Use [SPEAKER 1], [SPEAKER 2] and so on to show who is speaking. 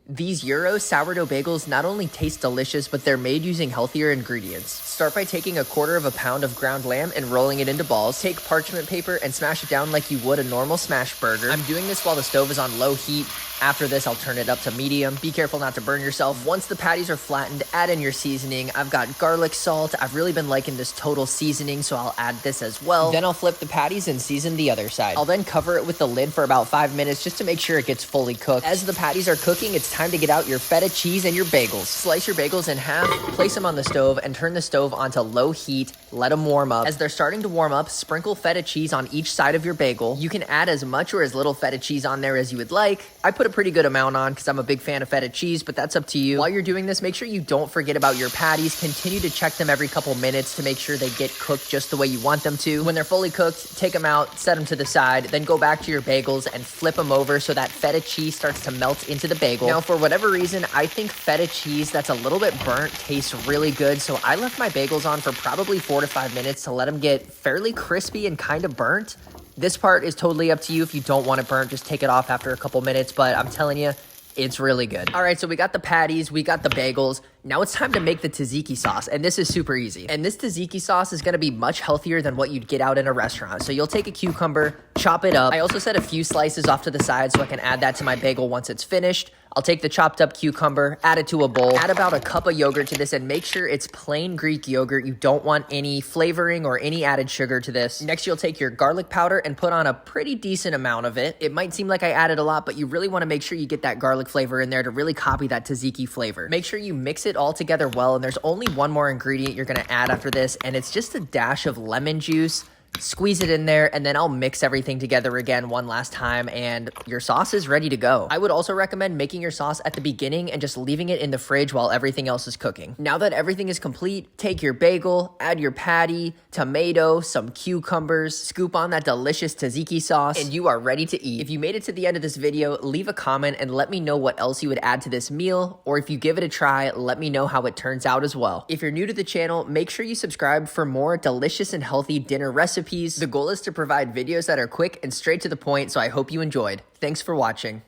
[SPEAKER 1] These Gyro sourdough bagels not only taste delicious, but they're made using healthier ingredients. Start by taking 1/4 pound of ground lamb and rolling it into balls. Take parchment paper and smash it down like you would a normal smash burger. I'm doing this while the stove is on low heat. After this, I'll turn it up to medium. Be careful not to burn yourself. Once the patties are flattened, add in your seasoning. I've got garlic salt. I've really been liking this total seasoning, so I'll add this as well. Then I'll flip the patties and season the other side. I'll then cover it with the lid for about 5 minutes just to make sure it gets fully cooked. As the patties are cooking, it's time to get out your feta cheese and your bagels. Slice your bagels in half, place them on the stove, and turn the stove onto low heat. Let them warm up. As they're starting to warm up, sprinkle feta cheese on each side of your bagel. You can add as much or as little feta cheese on there as you would like. I put a pretty good amount on because I'm a big fan of feta cheese, but that's up to you. While you're doing this, make sure you don't forget about your patties. Continue to check them every couple minutes to make sure they get cooked just the way you want them to. When they're fully cooked, take them out, set them to the side, then go back to your bagels and flip them over so that feta cheese starts to melt into the bagel. Now, for whatever reason, I think feta cheese that's a little bit burnt tastes really good, so I left my bagels on for probably 4 to 5 minutes to let them get fairly crispy and kind of burnt. This part is totally up to you. If you don't want it burnt, just take it off after a couple minutes, but I'm telling you, it's really good. All right, so we got the patties, we got the bagels. Now it's time to make the tzatziki sauce, and this is super easy. And this tzatziki sauce is gonna be much healthier than what you'd get out in a restaurant. So you'll take a cucumber, chop it up. I also set a few slices off to the side so I can add that to my bagel once it's finished. I'll take the chopped up cucumber, add it to a bowl, add about 1 cup of yogurt to this, and make sure it's plain Greek yogurt. You don't want any flavoring or any added sugar to this. Next, you'll take your garlic powder and put on a pretty decent amount of it. It might seem like I added a lot, but you really wanna make sure you get that garlic flavor in there to really copy that tzatziki flavor. Make sure you mix it all together well, and there's only one more ingredient you're gonna add after this, and it's just a dash of lemon juice. Squeeze it in there, and then I'll mix everything together again one last time, and your sauce is ready to go. I would also recommend making your sauce at the beginning and just leaving it in the fridge while everything else is cooking. Now that everything is complete, take your bagel, add your patty, tomato, some cucumbers, scoop on that delicious tzatziki sauce, and you are ready to eat. If you made it to the end of this video, leave a comment and let me know what else you would add to this meal, or if you give it a try, let me know how it turns out as well. If you're new to the channel, make sure you subscribe for more delicious and healthy dinner recipes. The goal is to provide videos that are quick and straight to the point, so I hope you enjoyed. Thanks for watching.